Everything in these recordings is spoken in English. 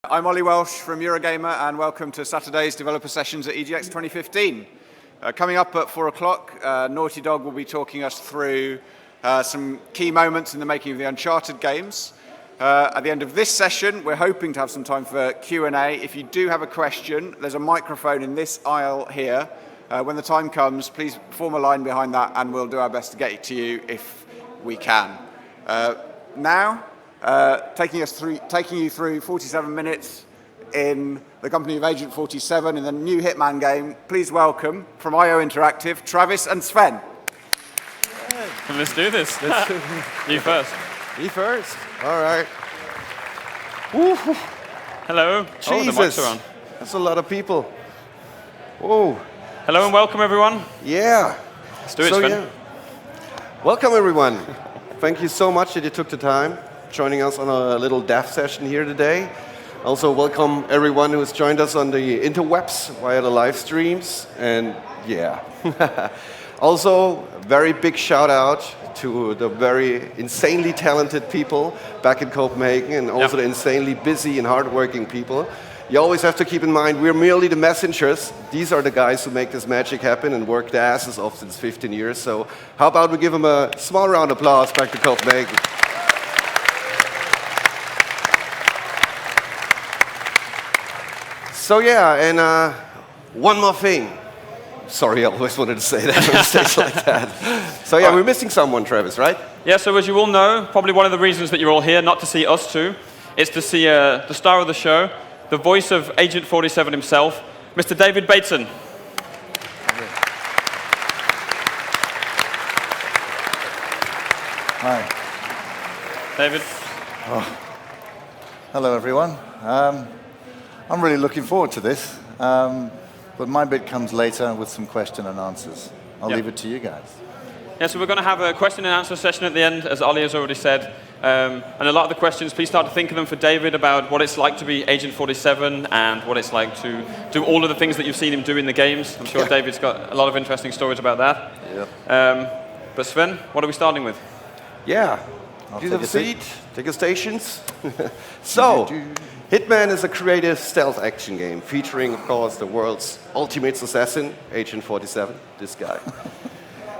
I'm Ollie Welsh from Eurogamer, and welcome to Saturday's developer sessions at EGX 2015. Coming up at 4 o'clock, Naughty Dog will be talking us through some key moments in the making of the Uncharted games. At the end of this session, we're hoping to have some time for Q&A. If you do have a question, there's a microphone in this aisle here. When the time comes, please form a line behind that, and we'll do our best to get it to you if we can. Now, taking you through 47 minutes in the company of Agent 47 in the new Hitman game, please welcome from IO Interactive, Travis and Sven. Let's do this. You first. Me first. All right. Woo. Hello. Jesus. Oh, the mics are on. That's a lot of people. Whoa. Hello and welcome, everyone. Yeah. Let's do it, Sven. Yeah. Welcome, everyone. Thank you so much that you took the time joining us on a little dev session here today. Also, welcome everyone who has joined us on the interwebs via the live streams. And yeah. Also, very big shout out to the very insanely talented people back in Copenhagen, and also the insanely busy and hardworking people. You always have to keep in mind, we're merely the messengers. These are the guys who make this magic happen and work their asses off since 15 years. So how about we give them a small round of applause back to Copenhagen. So yeah, and one more thing. Sorry, I always wanted to say that on stage like that. So yeah, we're missing someone, Travis, right? Yeah, so as you all know, probably one of the reasons that you're all here, not to see us two, is to see the star of the show, the voice of Agent 47 himself, Mr. David Bateson. Hi. David. Oh. Hello, everyone. I'm really looking forward to this, but my bit comes later with some question and answers. I'll leave it to you guys. Yeah, so we're going to have a question and answer session at the end, as Ollie has already said. And a lot of the questions, please start to think of them for David about what it's like to be Agent 47 and what it's like to do all of the things that you've seen him do in the games. I'm sure David's got a lot of interesting stories about that. Yeah. But Sven, what are we starting with? Yeah. Please have a seat, take your stations. So, Hitman is a creative stealth action game featuring, of course, the world's ultimate assassin, Agent 47, this guy.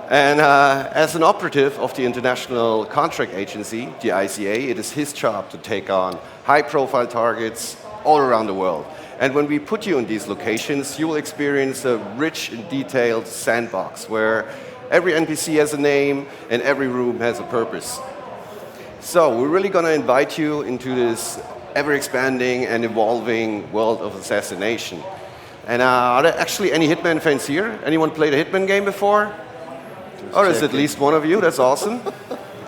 And as an operative of the International Contract Agency, the ICA, it is his job to take on high-profile targets all around the world. And when we put you in these locations, you will experience a rich and detailed sandbox where every NPC has a name and every room has a purpose. So we're really going to invite you into this ever-expanding and evolving world of assassination. And are there actually any Hitman fans here? Anyone played a Hitman game before? Or is it at least one of you? That's awesome.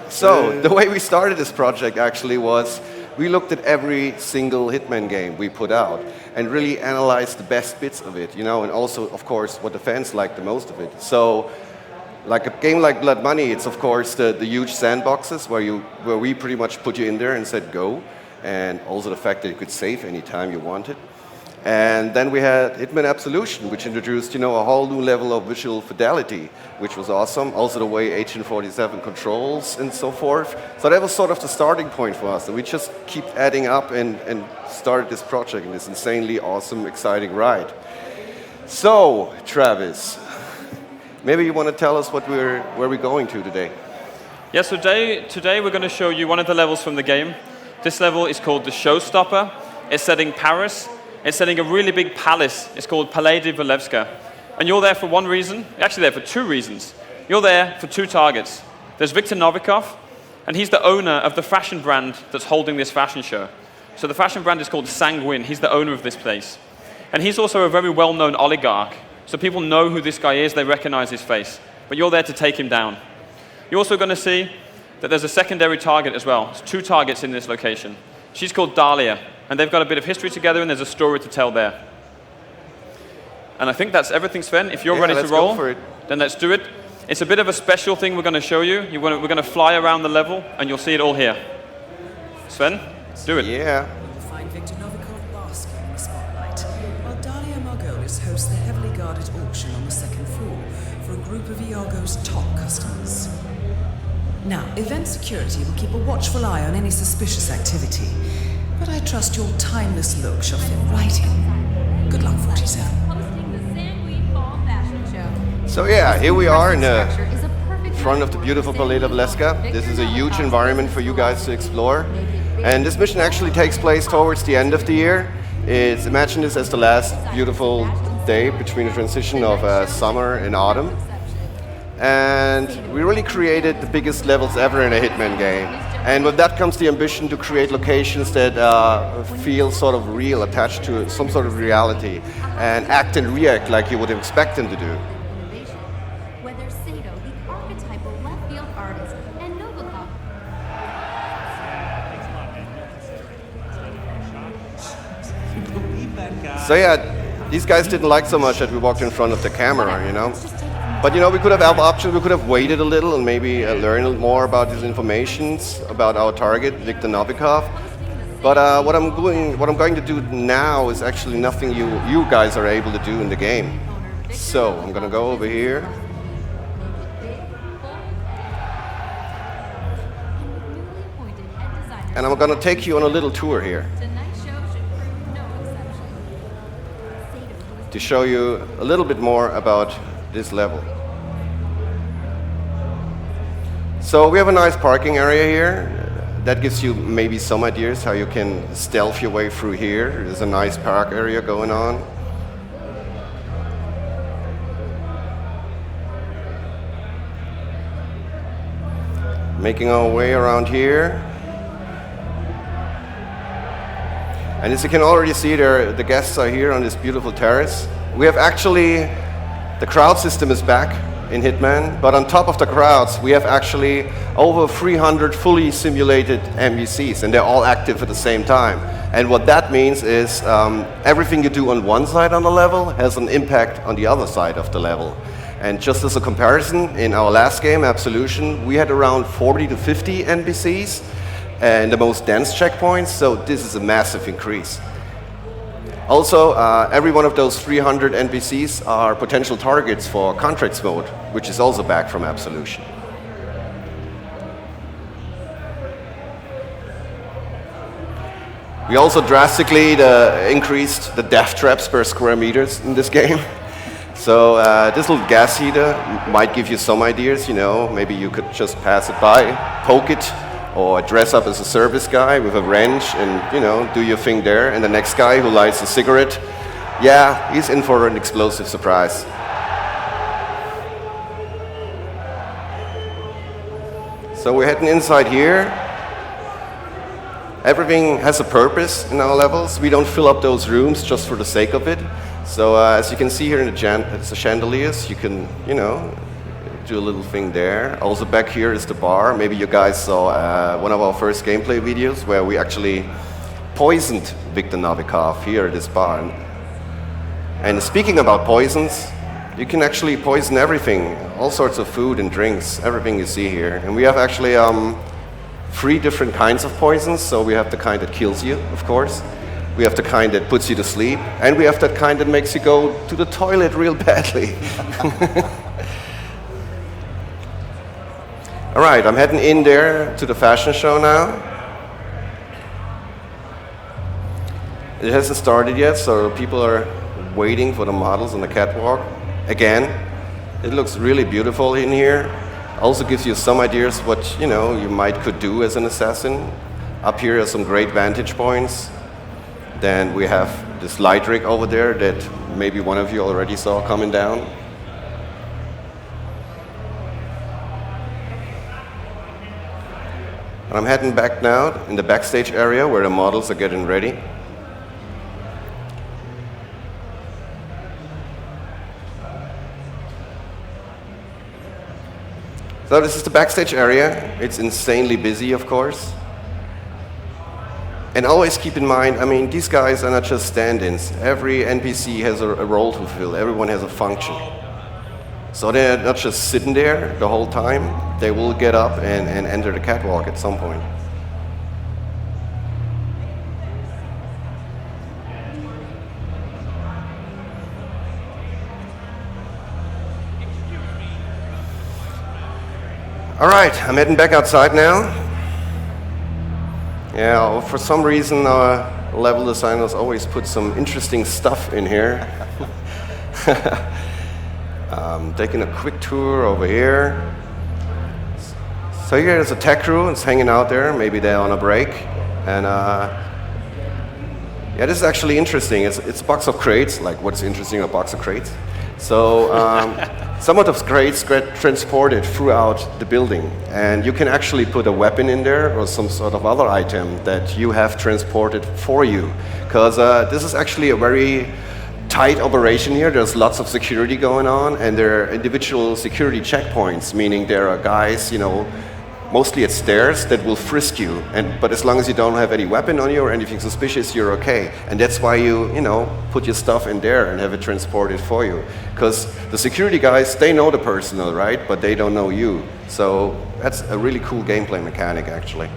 So the way we started this project actually was we looked at every single Hitman game we put out and really analyzed the best bits of it, you know, and also, of course, what the fans liked the most of it. So like a game like Blood Money, it's of course the huge sandboxes where we pretty much put you in there and said go, and also the fact that you could save anytime you wanted. And then we had Hitman Absolution, which introduced, you know, a whole new level of visual fidelity, which was awesome. Also the way Agent 47 controls and so forth. So that was sort of the starting point for us. And we just keep adding up and started this project in this insanely awesome, exciting ride. So, Travis, maybe you want to tell us where we're going to today. Yeah, so today we're going to show you one of the levels from the game. This level is called the Showstopper. It's set in Paris. It's setting a really big palace. It's called Palais de Walewska. And you're there for one reason. You're actually there for two reasons. You're there for two targets. There's Viktor Novikov, and he's the owner of the fashion brand that's holding this fashion show. So the fashion brand is called Sanguine. He's the owner of this place. And he's also a very well-known oligarch. So people know who this guy is. They recognize his face. But you're there to take him down. You're also going to see that there's a secondary target as well. There's two targets in this location. She's called Dahlia. And they've got a bit of history together, and there's a story to tell there. And I think that's everything, Sven. If you're ready to roll, then let's do it. It's a bit of a special thing we're going to show you. We're going to fly around the level, and you'll see it all here. Sven, do it. Yeah. You'll find Viktor Novikov basking in the spotlight, while Dahlia Margolis hosts the heavily guarded auction on the second floor for a group of Iago's top customers. Now, event security will keep a watchful eye on any suspicious activity. But I trust your timeless look shall fit right in. Good luck, 47. Hosting the Sanguine Fall Fashion Show. So yeah, here we are in the front of the beautiful Palais of Leska. This is a huge environment for you guys to explore. And this mission actually takes place towards the end of the year. Imagine this as the last beautiful day between the transition of summer and autumn. And we really created the biggest levels ever in a Hitman game. And with that comes the ambition to create locations that feel sort of real, attached to some sort of reality, and act and react like you would expect them to do. Whether Sato, the archetypal left field artist, and Novakov. So yeah, these guys didn't like so much that we walked in front of the camera, you know. But you know, we could have options. We could have waited a little and maybe learned more about these informations about our target, Viktor Novikov. But what I'm going to do now is actually nothing you guys are able to do in the game. So I'm going to go over here. And I'm going to take you on a little tour here to show you a little bit more about this level. So we have a nice parking area here. That gives you maybe some ideas how you can stealth your way through here. There's a nice park area going on. Making our way around here. And as you can already see there, the guests are here on this beautiful terrace. We have actually, the crowd system is back in Hitman, but on top of the crowds, we have actually over 300 fully simulated NPCs, and they're all active at the same time. And what that means is everything you do on one side on the level has an impact on the other side of the level. And just as a comparison, in our last game, Absolution, we had around 40 to 50 NPCs and the most dense checkpoints, so this is a massive increase. Also, every one of those 300 NPCs are potential targets for Contracts mode, which is also back from Absolution. We also drastically increased the death traps per square meters in this game. So this little gas heater might give you some ideas, you know, maybe you could just pass it by, poke it, or dress up as a service guy with a wrench and, you know, do your thing there. And the next guy who lights a cigarette, yeah, he's in for an explosive surprise. So we're heading inside here. Everything has a purpose in our levels. We don't fill up those rooms just for the sake of it. So as you can see here in the chandeliers, you can, you know, do a little thing there. Also back here is the bar. Maybe you guys saw one of our first gameplay videos where we actually poisoned Viktor Novikov here at this bar. And speaking about poisons, you can actually poison everything, all sorts of food and drinks, everything you see here. And we have actually 3 different kinds of poisons. So we have the kind that kills you, of course. We have the kind that puts you to sleep. And we have that kind that makes you go to the toilet real badly. All right, I'm heading in there to the fashion show now. It hasn't started yet, so people are waiting for the models on the catwalk. Again, it looks really beautiful in here. Also gives you some ideas what, you know, you could do as an assassin. Up here are some great vantage points. Then we have this light rig over there that maybe one of you already saw coming down. And I'm heading back now in the backstage area where the models are getting ready. So this is the backstage area. It's insanely busy, of course. And always keep in mind, I mean, these guys are not just stand-ins. Every NPC has a role to fulfill. Everyone has a function. So they're not just sitting there the whole time. They will get up and enter the catwalk at some point. All right, I'm heading back outside now. Yeah, well, for some reason our level designers always put some interesting stuff in here. Taking a quick tour over here. So here's a tech crew, it's hanging out there, maybe they're on a break. And yeah, this is actually interesting. It's a box of crates, like what's interesting, a box of crates. So some of those crates get transported throughout the building, and you can actually put a weapon in there or some sort of other item that you have transported for you. Because this is actually a very tight operation here. There's lots of security going on, and there are individual security checkpoints, meaning there are guys, you know, mostly at stairs that will frisk you. But as long as you don't have any weapon on you or anything suspicious, you're okay. And that's why you know, put your stuff in there and have it transported for you. Because the security guys, they know the person, right? But they don't know you. So that's a really cool gameplay mechanic, actually.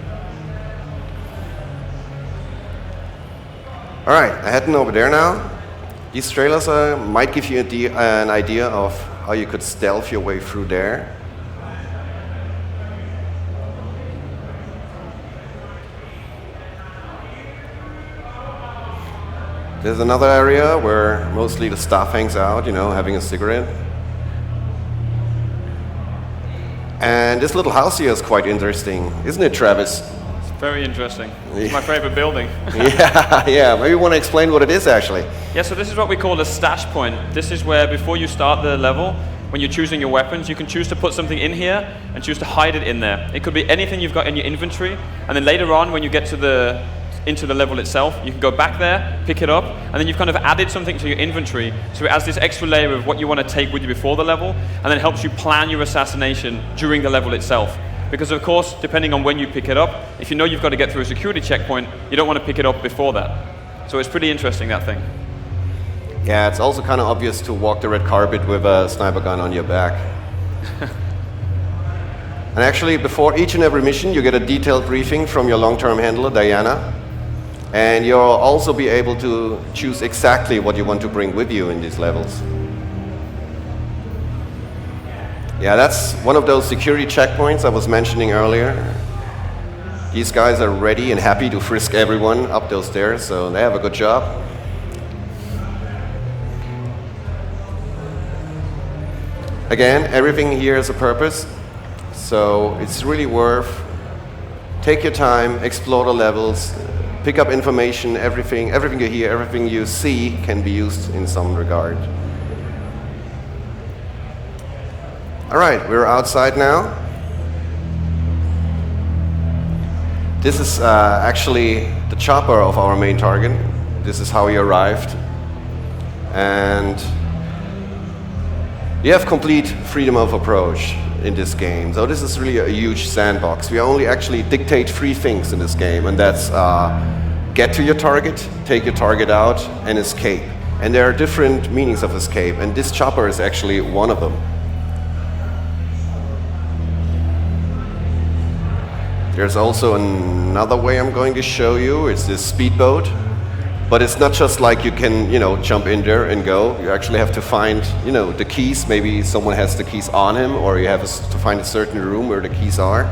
All right, heading over there now. These trailers might give you an idea of how you could stealth your way through there. There's another area where mostly the staff hangs out, you know, having a cigarette. And this little house here is quite interesting, isn't it, Travis? It's very interesting. It's my favorite building. yeah. Maybe you want to explain what it is, actually. Yeah, so this is what we call a stash point. This is where before you start the level, when you're choosing your weapons, you can choose to put something in here and choose to hide it in there. It could be anything you've got in your inventory, and then later on when you get to into the level itself, you can go back there, pick it up, and then you've kind of added something to your inventory, so it adds this extra layer of what you want to take with you before the level, and then helps you plan your assassination during the level itself. Because of course, depending on when you pick it up, if you know you've got to get through a security checkpoint, you don't want to pick it up before that. So it's pretty interesting, that thing. Yeah, it's also kind of obvious to walk the red carpet with a sniper gun on your back. And actually, before each and every mission, you get a detailed briefing from your long-term handler, Diana. And you'll also be able to choose exactly what you want to bring with you in these levels. Yeah, that's one of those security checkpoints I was mentioning earlier. These guys are ready and happy to frisk everyone up those stairs, so they have a good job. Again, everything here has a purpose, so it's really worth take your time, explore the levels, pick up information, everything you hear, everything you see can be used in some regard. All right, we're outside now. This is actually the chopper of our main target. This is how he arrived. And you have complete freedom of approach in this game. So this is really a huge sandbox. We only actually dictate 3 things in this game, and that's get to your target, take your target out, and escape. And there are different meanings of escape, and this chopper is actually one of them. There's also another way I'm going to show you. It's this speedboat. But it's not just like you can, you know, jump in there and go. You actually have to find, you know, the keys. Maybe someone has the keys on him, or you have to find a certain room where the keys are.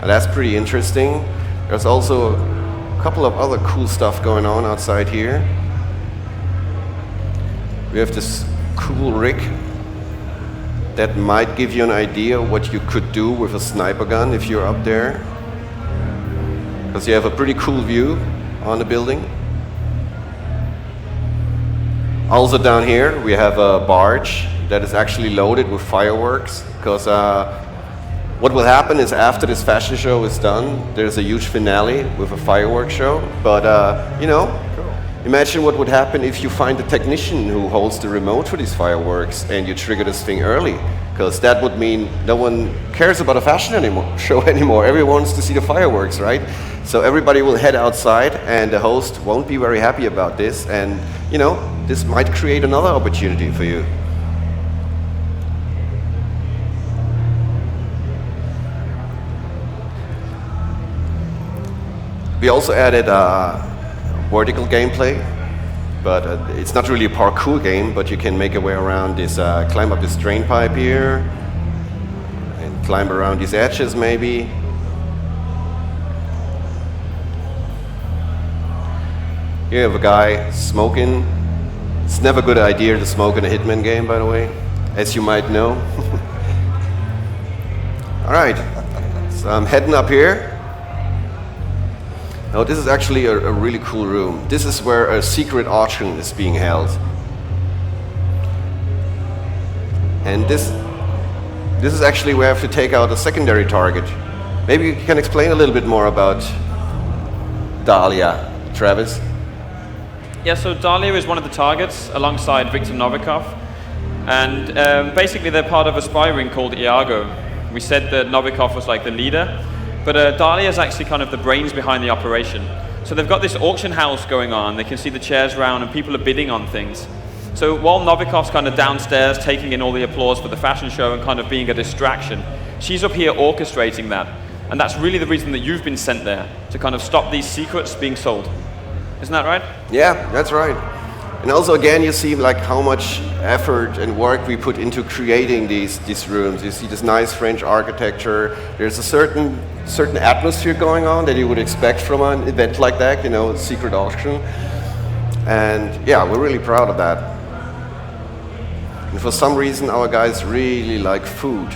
And that's pretty interesting. There's also a couple of other cool stuff going on outside here. We have this cool rig that might give you an idea what you could do with a sniper gun if you're up there. Because you have a pretty cool view on the building. Also down here we have a barge that is actually loaded with fireworks, because what will happen is after this fashion show is done, there's a huge finale with a fireworks show. But you know, imagine what would happen if you find the technician who holds the remote for these fireworks and you trigger this thing early, because that would mean no one cares about a fashion show anymore. Everyone wants to see the fireworks, right? So everybody will head outside, and the host won't be very happy about this, and you know, this might create another opportunity for you. We also added vertical gameplay, but it's not really a parkour game, but you can make your way around this, climb up this drain pipe here, and climb around these edges maybe. Here you have a guy smoking. It's never a good idea to smoke in a Hitman game, by the way, as you might know. All right, so I'm heading up here. Now this is actually a really cool room. This is where a secret auction is being held. And this is actually where I have to take out a secondary target. Maybe you can explain a little bit more about Dahlia, Travis. Yeah, so Dahlia is one of the targets alongside Viktor Novikov. And basically they're part of a spy ring called Iago. We said that Novikov was like the leader, but Dahlia is actually kind of the brains behind the operation. So they've got this auction house going on. They can see the chairs round and people are bidding on things. So while Novikov's kind of downstairs taking in all the applause for the fashion show and kind of being a distraction, she's up here orchestrating that. And that's really the reason that you've been sent there, to kind of stop these secrets being sold. Isn't that right? Yeah, that's right. And also again, you see like how much effort and work we put into creating these rooms. You see this nice French architecture. There's a certain atmosphere going on that you would expect from an event like that, you know, secret auction. And yeah, we're really proud of that. And for some reason, our guys really like food.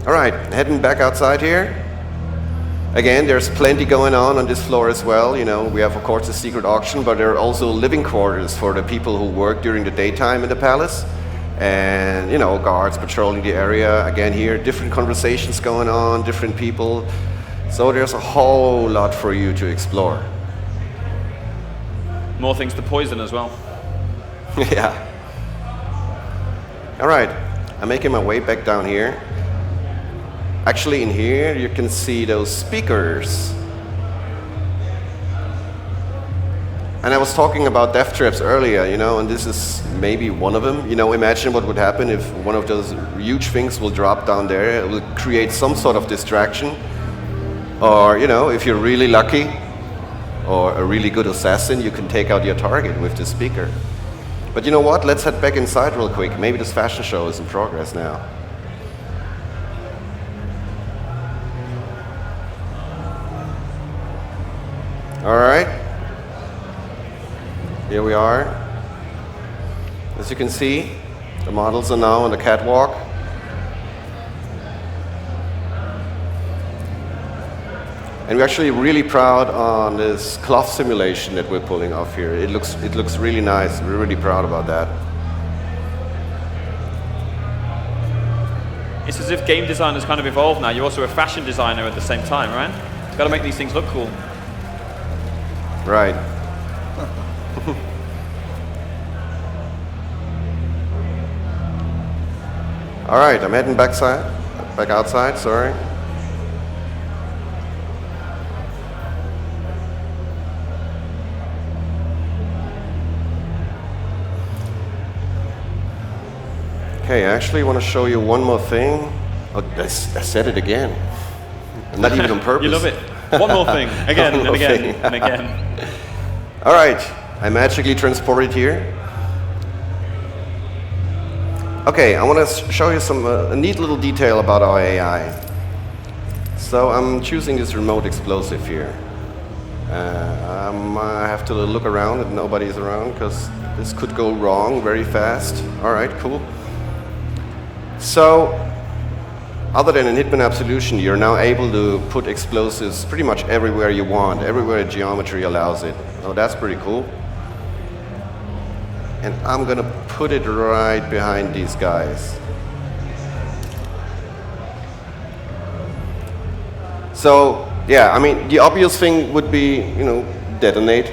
All right, heading back outside here. Again, there's plenty going on this floor as well. You know, we have, of course, a secret auction, but there are also living quarters for the people who work during the daytime in the palace. And, you know, guards patrolling the area. Again, here, different conversations going on, different people. So there's a whole lot for you to explore. More things to poison as well. Yeah. All right, I'm making my way back down here. Actually, in here, you can see those speakers. And I was talking about death traps earlier, you know, and this is maybe one of them. You know, imagine what would happen if one of those huge things will drop down there. It will create some sort of distraction. Or, you know, if you're really lucky, or a really good assassin, you can take out your target with the speaker. But you know what? Let's head back inside real quick. Maybe this fashion show is in progress now. All right. Here we are. As you can see, the models are now on the catwalk. And we're actually really proud on this cloth simulation that we're pulling off here. It looks really nice. We're really proud about that. It's as if game design has kind of evolved now. You're also a fashion designer at the same time, right? You've got to make these things look cool. Right. All right, I'm heading back outside, sorry. Okay, I actually want to show you one more thing. Oh, I said it again. Not even on purpose. You love it. One more thing. Again and again and again. All right, I magically transported here. Okay, I want to show you a neat little detail about our AI. So I'm choosing this remote explosive here. I have to look around and nobody's around because this could go wrong very fast. All right, cool. So, other than in Hitman Absolution, you're now able to put explosives pretty much everywhere you want, everywhere geometry allows it. Oh, that's pretty cool. And I'm gonna put it right behind these guys. So, yeah, I mean, the obvious thing would be, you know, detonate.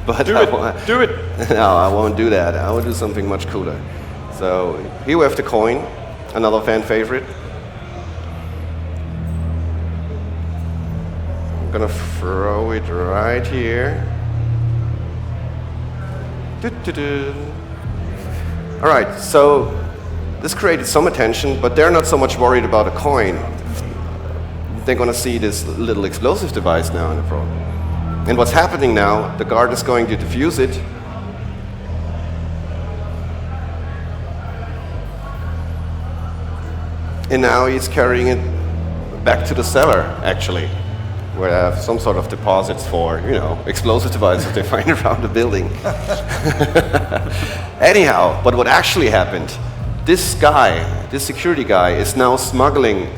But do it. No, I won't do that. I will do something much cooler. So, here we have the coin. Another fan favorite. I'm gonna throw it right here. All right, so this created some attention, but they're not so much worried about a coin. They're gonna see this little explosive device now in the front. And what's happening now, the guard is going to defuse it. And now he's carrying it back to the cellar, actually. where I have some sort of deposits for, explosive devices they find around the building. Anyhow, but what actually happened, this security guy is now smuggling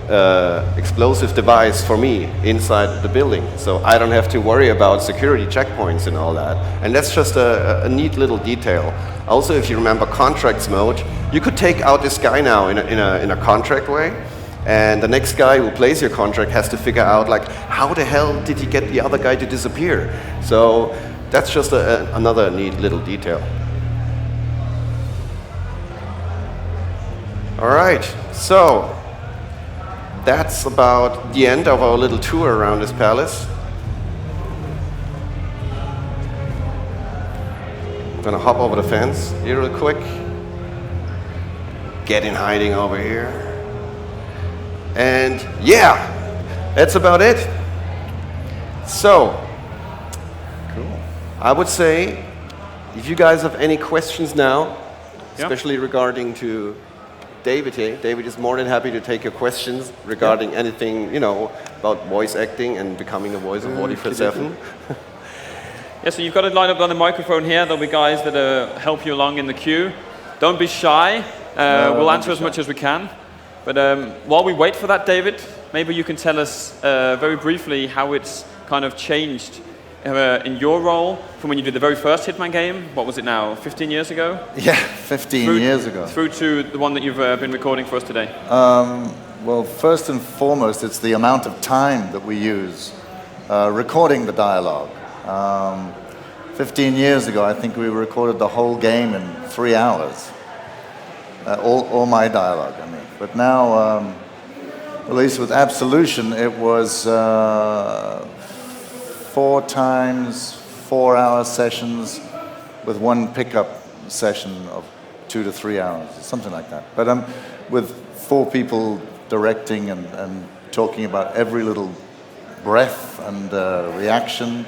explosive device for me inside the building. So I don't have to worry about security checkpoints and all that. And that's just a neat little detail. Also, if you remember contracts mode, you could take out this guy now in a contract way. And the next guy who plays your contract has to figure out, like, how the hell did he get the other guy to disappear? So that's just another neat little detail. All right, so that's about the end of our little tour around this palace. I'm gonna hop over the fence here real quick. Get in hiding over here. And yeah, that's about it. So, cool. I would say, if you guys have any questions now, especially regarding to David here, David is more than happy to take your questions regarding anything, about voice acting and becoming the voice of 24/7. Yeah, so you've got to line up on the microphone here. There'll be guys that help you along in the queue. Don't be shy. We'll answer as much as we can. But while we wait for that, David, maybe you can tell us very briefly how it's kind of changed in your role from when you did the very first Hitman game. What was it now, 15 years ago? Yeah, 15 years ago. Through to the one that you've been recording for us today. Well, first and foremost, it's the amount of time that we use recording the dialogue. 15 years ago, I think we recorded the whole game in 3 hours. All my dialogue, I mean. But now, at least with Absolution, it was 4 times 4-hour sessions with one pickup session of 2 to 3 hours, something like that. But with 4 people directing and talking about every little breath and reaction.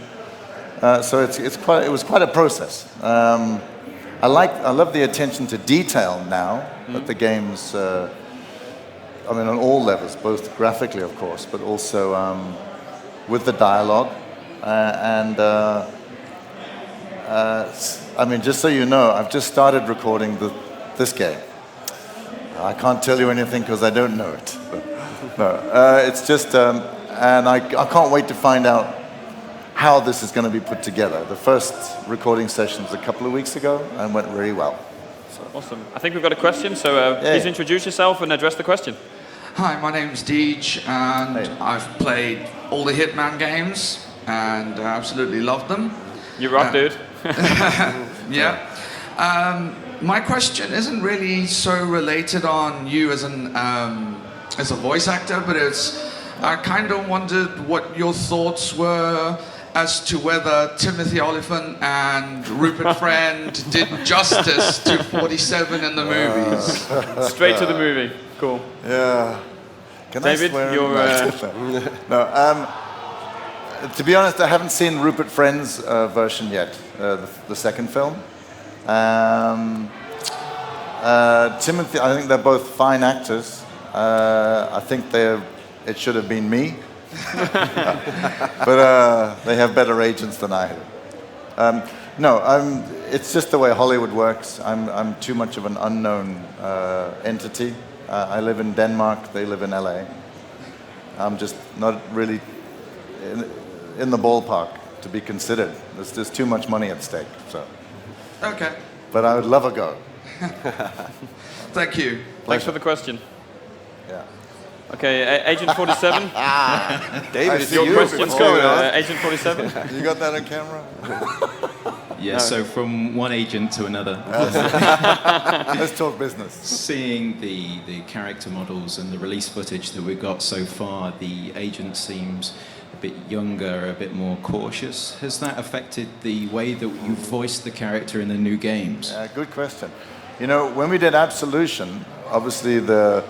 So it was quite a process. I love the attention to detail now that the game's, on all levels, both graphically, of course, but also with the dialogue. Just so you know, I've just started recording this game. I can't tell you anything because I don't know it. It's just, and I can't wait to find out how this is going to be put together. The first recording session was a couple of weeks ago and went really well. So. Awesome. I think we've got a question, so please introduce yourself and address the question. Hi, my name's Deej, and I've played all the Hitman games and absolutely loved them. You rock, dude. Yeah. My question isn't really so related on you as a voice actor, but I kind of wondered what your thoughts were as to whether Timothy Olyphant and Rupert Friend did justice to 47 in the movies. Straight to the movie. Cool. Yeah. Can David, I swear you're... No. To be honest, I haven't seen Rupert Friend's version yet, the second film. Timothy, I think they're both fine actors. I think it should have been me. But they have better agents than I have. It's just the way Hollywood works. I'm too much of an unknown entity. I live in Denmark, they live in LA. I'm just not really in the ballpark to be considered. There's too much money at stake. So. Okay. But I would love a go. Thank you. Thanks for the question. Yeah. Okay, Agent 47. David, Your question, what's going on? Agent 47. You got that on camera? Yeah, so from one agent to another. Let's talk business. Seeing the character models and the release footage that we've got so far, the agent seems a bit younger, a bit more cautious. Has that affected the way that you voiced the character in the new games? Good question. You know, when we did Absolution, obviously the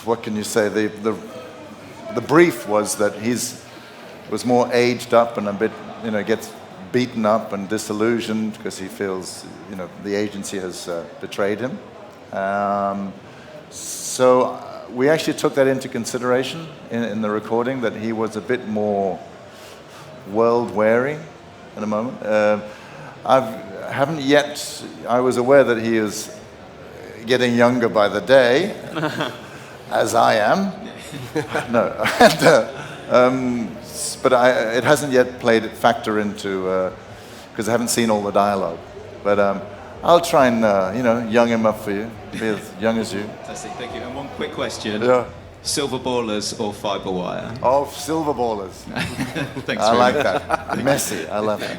what can you say, the brief was that was more aged up and a bit, gets beaten up and disillusioned because he feels, the agency has betrayed him. So we actually took that into consideration in the recording, that he was a bit more world-weary at the moment. Haven't yet, I was aware that he is getting younger by the day, as I am. No, but it hasn't yet played factor into, because I haven't seen all the dialogue. But I'll try and, young him up for you, be as young as you. Fantastic, thank you. And one quick question. Yeah. Silver ballers or fiber wire? Oh, silver ballers. Thanks I very like much. that. Messy, I love it.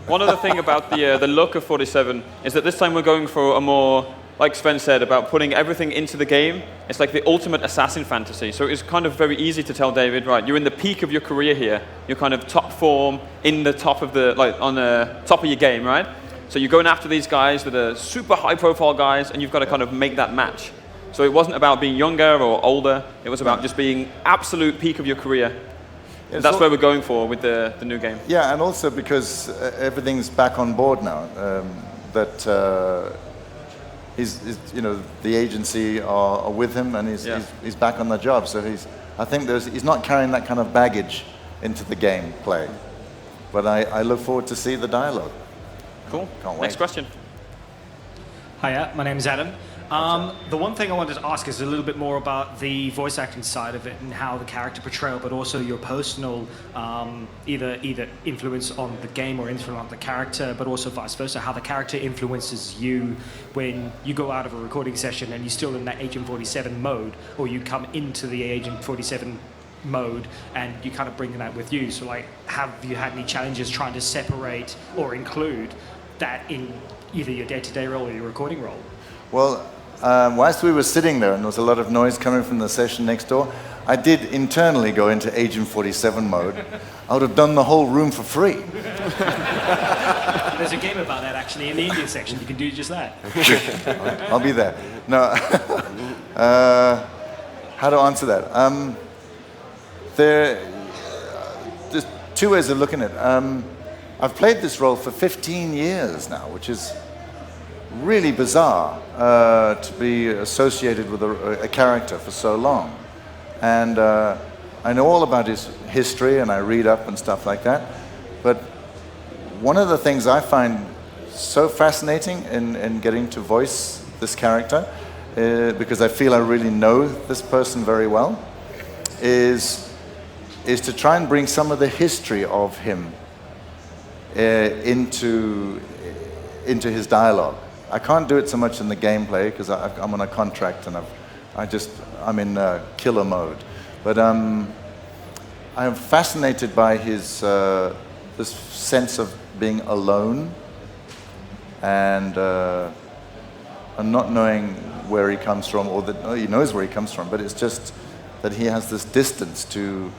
One other thing about the look of 47 is that this time we're going for a more, like Sven said, about putting everything into the game. It's like the ultimate assassin fantasy. So it's kind of very easy to tell David, right, you're in the peak of your career here. You're kind of top form, in the top of the, like on the top of your game, right? So you're going after these guys that are super high profile guys, and you've got to kind of make that match. So it wasn't about being younger or older. It was about just being absolute peak of your career. Yeah, that's where we're going for with the new game. Yeah, and also because everything's back on board now. The agency are with him, and he's back on the job. So I think he's not carrying that kind of baggage into the game play. But I look forward to see the dialogue. Cool. Can't wait. Next question. Hiya, my name is Adam. The one thing I wanted to ask is a little bit more about the voice acting side of it and how the character portrayal, but also your personal either influence on the game or influence on the character, but also vice versa, how the character influences you when you go out of a recording session and you're still in that Agent 47 mode, or you come into the Agent 47 mode and you kind of bring that with you. So like, have you had any challenges trying to separate or include that in either your day-to-day role or your recording role? Well, whilst we were sitting there and there was a lot of noise coming from the session next door, I did internally go into Agent 47 mode. I would have done the whole room for free. There's a game about that actually in the Indian section. You can do just that. I'll be there. No. How to answer that? There's two ways of looking at it. I've played this role for 15 years now, which is really bizarre to be associated with a character for so long. And I know all about his history, and I read up and stuff like that. But one of the things I find so fascinating in getting to voice this character, because I feel I really know this person very well, is to try and bring some of the history of him into his dialogue. I can't do it so much in the gameplay because I'm on a contract and I'm in killer mode. But I'm fascinated by his this sense of being alone and not knowing where he comes from, or that he knows where he comes from, but it's just that he has this distance to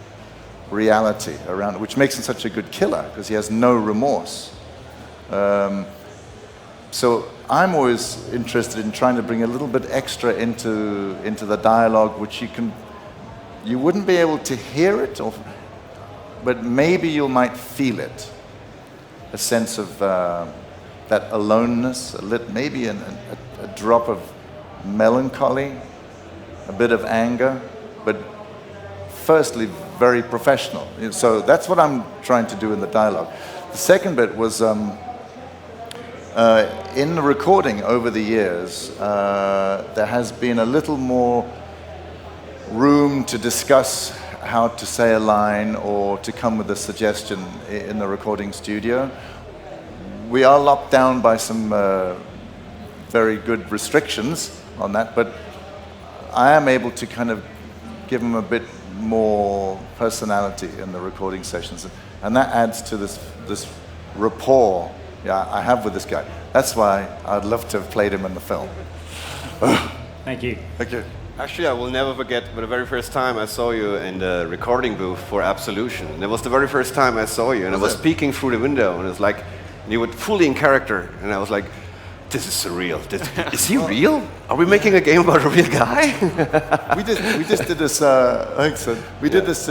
reality around it, which makes him such a good killer because he has no remorse. So I'm always interested in trying to bring a little bit extra into the dialogue, which you wouldn't be able to hear it, but maybe you might feel it. A sense of that aloneness, maybe a drop of melancholy, a bit of anger, but firstly, very professional. So that's what I'm trying to do in the dialogue. The second bit was in the recording over the years, there has been a little more room to discuss how to say a line or to come with a suggestion in the recording studio. We are locked down by some very good restrictions on that, but I am able to kind of give them a bit more personality in the recording sessions, and that adds to this rapport I have with this guy. That's why I'd love to have played him in the film. Thank you. Thank you. Actually, I will never forget the very first time I saw you in the recording booth for Absolution. And it was the very first time I saw you, and I was peeking through the window, and it was like, you were fully in character, and I was like, this is surreal. Is he real? Are we making a game about a real guy? we just did this. Thanks. We did this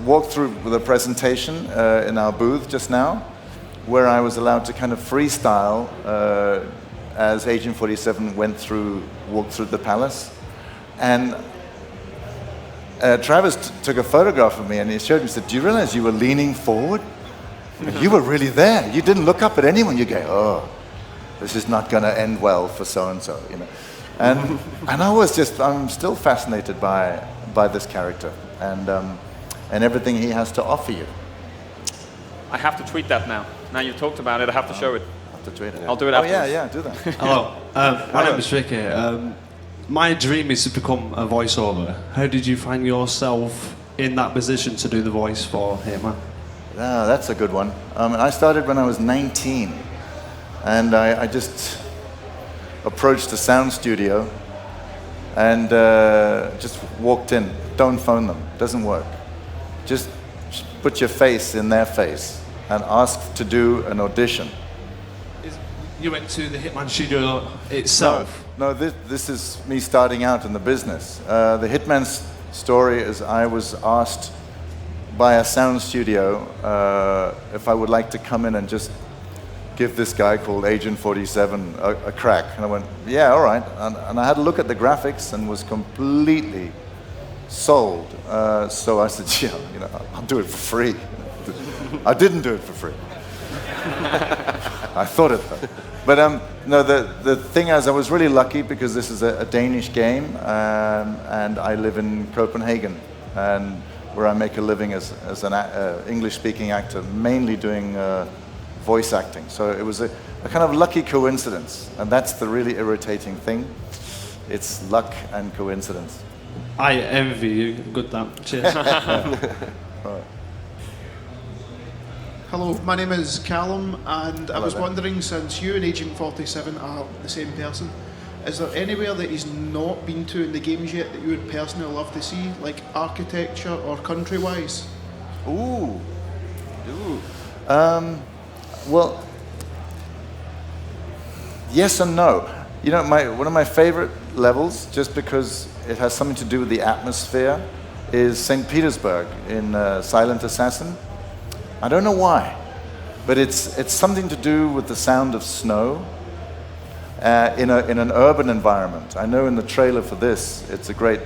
walkthrough with a presentation in our booth just now, where I was allowed to kind of freestyle as Agent 47 walked through the palace, And Travis took a photograph of me and he showed me, he said, do you realize you were leaning forward? You were really there. You didn't look up at anyone. You go, oh, this is not going to end well for so-and-so, you know. And I'm still fascinated by this character and everything he has to offer you. I have to tweet that now. Now you've talked about it, I have to show it. I have to tweet it. I'll do it afterwards. Yeah, do that. Hello, my name is Ricky. My dream is to become a voiceover. How did you find yourself in that position to do the voice for Hitman? That's a good one. I started when I was 19, and I just approached a sound studio and just walked in. Don't phone them, doesn't work. Just put your face in their face and ask to do an audition. You went to the Hitman studio itself? No, this is me starting out in the business. The Hitman story is I was asked by a sound studio if I would like to come in and just give this guy called Agent 47 a crack. And I went, yeah, all right. And I had a look at the graphics and was completely sold. So I said, yeah, you know, I'll do it for free. I didn't do it for free. I thought it though. But no, the thing is, I was really lucky because this is a Danish game, and I live in Copenhagen, and where I make a living as an English-speaking actor, mainly doing voice acting. So it was a kind of lucky coincidence, and that's the really irritating thing. It's luck and coincidence. I envy you. Good damn. Cheers. Right. Hello, my name is Callum, and Hello I was there. wondering, since you and Agent 47 are the same person, is there anywhere that he's not been to in the games yet that you would personally love to see, like architecture or country-wise? Ooh. Well, yes and no. You know, one of my favorite levels, just because it has something to do with the atmosphere, is St. Petersburg in Silent Assassin. I don't know why, but it's something to do with the sound of snow in an urban environment. I know in the trailer for this, it's a great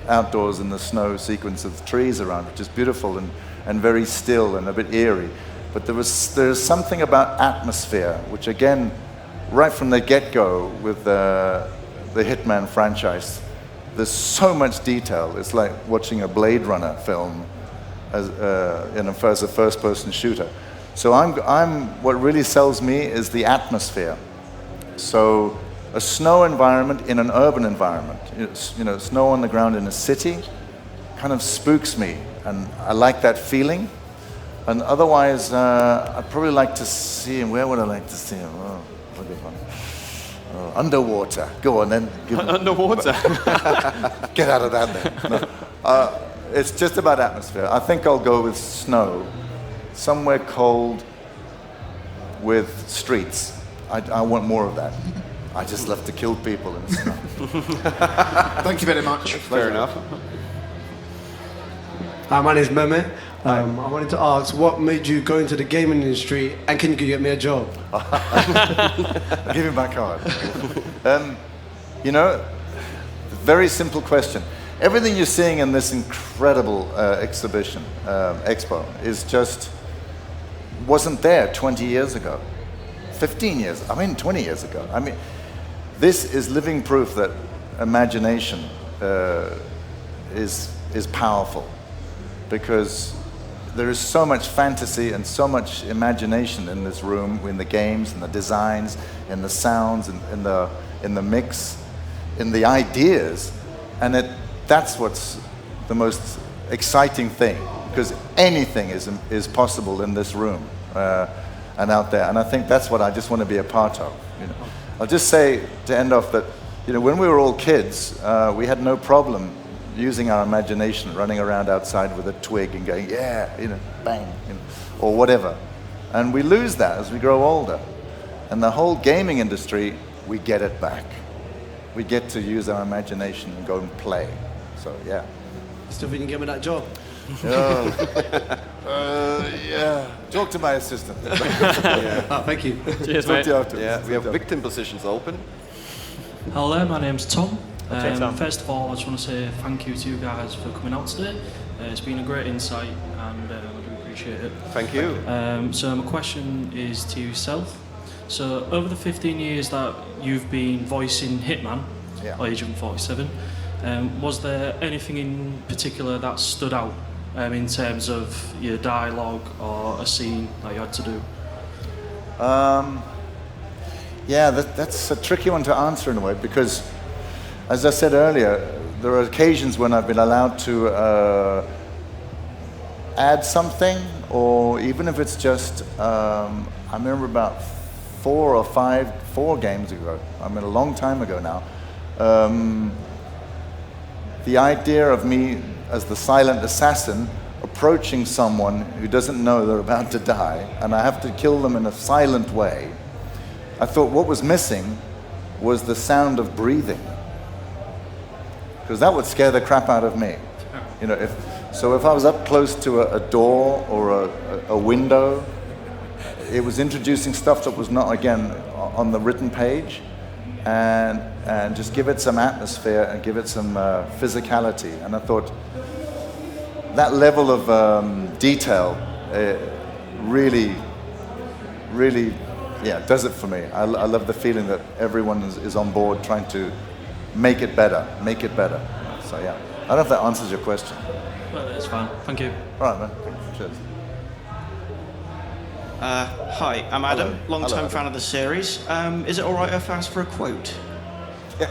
outdoors in the snow sequence of trees around, which is beautiful and very still and a bit eerie. But there's something about atmosphere, which again, right from the get-go with the Hitman franchise, there's so much detail. It's like watching a Blade Runner film as a first-person shooter. So what really sells me is the atmosphere. So a snow environment in an urban environment, you know, snow on the ground in a city, kind of spooks me, and I like that feeling. And otherwise, I'd probably like to see him. Where would I like to see him? Oh, what a good one. Oh, underwater. Go on then. Underwater. Get out of that then. No. It's just about atmosphere. I think I'll go with snow, somewhere cold with streets. I want more of that. I just love to kill people in the snow. Thank you very much. Fair enough. Hi, my name is Meme. I wanted to ask, what made you go into the gaming industry, and can you get me a job? Give him my card. You know, very simple question. Everything you're seeing in this incredible exhibition, expo, is just wasn't there 20 years ago, 15 years, 20 years ago. I mean, this is living proof that imagination is powerful, because there is so much fantasy and so much imagination in this room, in the games, in the designs, in the sounds, in the mix, in the ideas, and that's what's the most exciting thing, because anything is possible in this room and out there, and I think that's what I just want to be a part of. You know, I'll just say to end off that, you know, when we were all kids, we had no problem using our imagination, running around outside with a twig and going, yeah, you know, bang, you know, or whatever, and we lose that as we grow older, and the whole gaming industry, we get it back. We get to use our imagination and go and play. So, yeah. Still think you can get me that job? Yeah. Talk to my assistant. Yeah. Oh, thank you. Cheers, mate. Yeah, we have victim positions open. Hello, my name's Tom. First of all, I just want to say thank you to you guys for coming out today. It's been a great insight, and I do appreciate it. Thank you. So my question is to yourself. So over the 15 years that you've been voicing Hitman, or Agent 47, was there anything in particular that stood out in terms of your dialogue or a scene that you had to do? Yeah, that's a tricky one to answer in a way, because, as I said earlier, there are occasions when I've been allowed to add something, or even if it's just, I remember about 4 games ago, I mean a long time ago now, the idea of me as the silent assassin approaching someone who doesn't know they're about to die, and I have to kill them in a silent way. I thought what was missing was the sound of breathing, because that would scare the crap out of me. You know, if I was up close to a door or a window, it was introducing stuff that was not, again, on the written page, and just give it some atmosphere and give it some physicality. And I thought that level of detail really does it for me. I love the feeling that everyone is on board trying to make it better. So yeah, I don't know if that answers your question. Well, it's fine. Thank you. All right, man. Cheers. Hi, I'm Adam, long-time fan of the series. Is it all right if I ask for a quote? Yeah.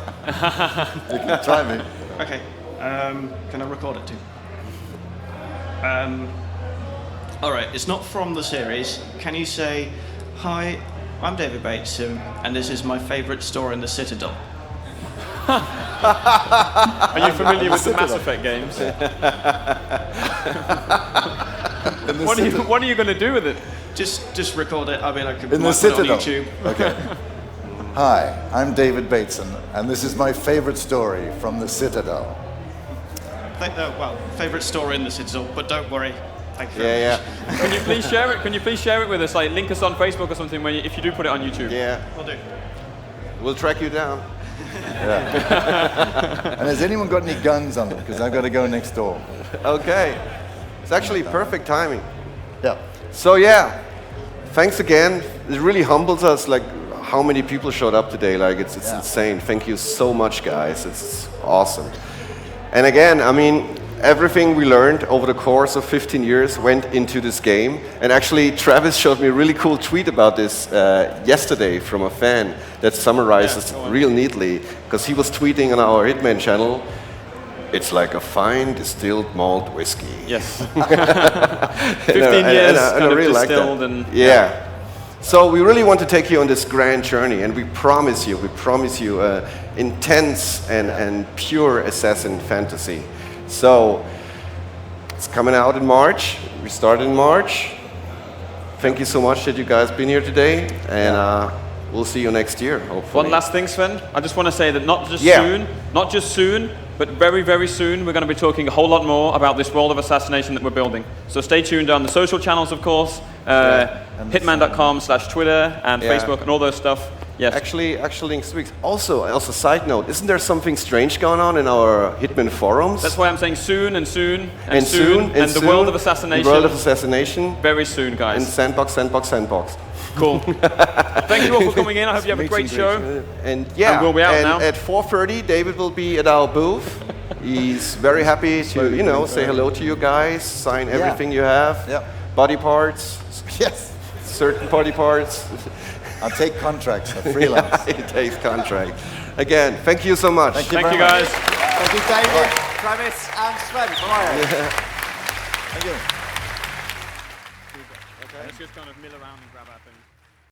You can try me. Okay. Can I record it too? All right, it's not from the series. Can you say, "Hi, I'm David Bateson, and this is my favourite store in the Citadel"? Are you familiar with the Mass Effect games? What are you going to do with it? Just record it. I mean, I could in the put it on Citadel. YouTube. Okay. Hi, I'm David Bateson, and this is my favorite story from the Citadel. Well, favourite store in the Citadel, but don't worry. Thank you. Yeah. Can you please share it? Can you please share it with us? Like, link us on Facebook or something if you do put it on YouTube. Yeah. Will do. We'll track you down. Yeah. And has anyone got any guns on them? Because I've got to go next door. Okay. It's actually perfect timing. Yeah. So yeah, thanks again. It really humbles us, like how many people showed up today. Like it's insane. Thank you so much, guys. It's awesome. And again, I mean, everything we learned over the course of 15 years went into this game. And actually, Travis showed me a really cool tweet about this yesterday from a fan that summarizes real neatly, because he was tweeting on our Hitman channel, "It's like a fine distilled malt whiskey." Yes. 15 years and kind I of really distilled like that. and... Yeah. So we really want to take you on this grand journey, and we promise you intense and pure assassin fantasy. So it's coming out in March. We started in March. Thank you so much that you guys been here today, and we'll see you next year, hopefully. One last thing, Sven. I just want to say that not just soon, but very, very soon, we're going to be talking a whole lot more about this world of assassination that we're building. So stay tuned on the social channels, of course, hitman.com/Twitter and Facebook and all those stuff. Yes. Actually, next week. Also, side note, isn't there something strange going on in our Hitman forums? That's why I'm saying soon and soon and soon. The world of assassination. The world of assassination. Very soon, guys. And sandbox. Cool. Thank you all for coming in. I hope you have a great show. And yeah, we'll be out now. At 4:30, David will be at our booth. He's very happy to, say hello to you guys, sign everything you have. Yeah. Body parts. Yes. Certain body parts. I'll take contracts, a freelance. He takes contract. Again, thank you so much. Thank you guys. Thank you, David, Travis, and Sven. Thank you. Let's just kind of mill around and grab our things.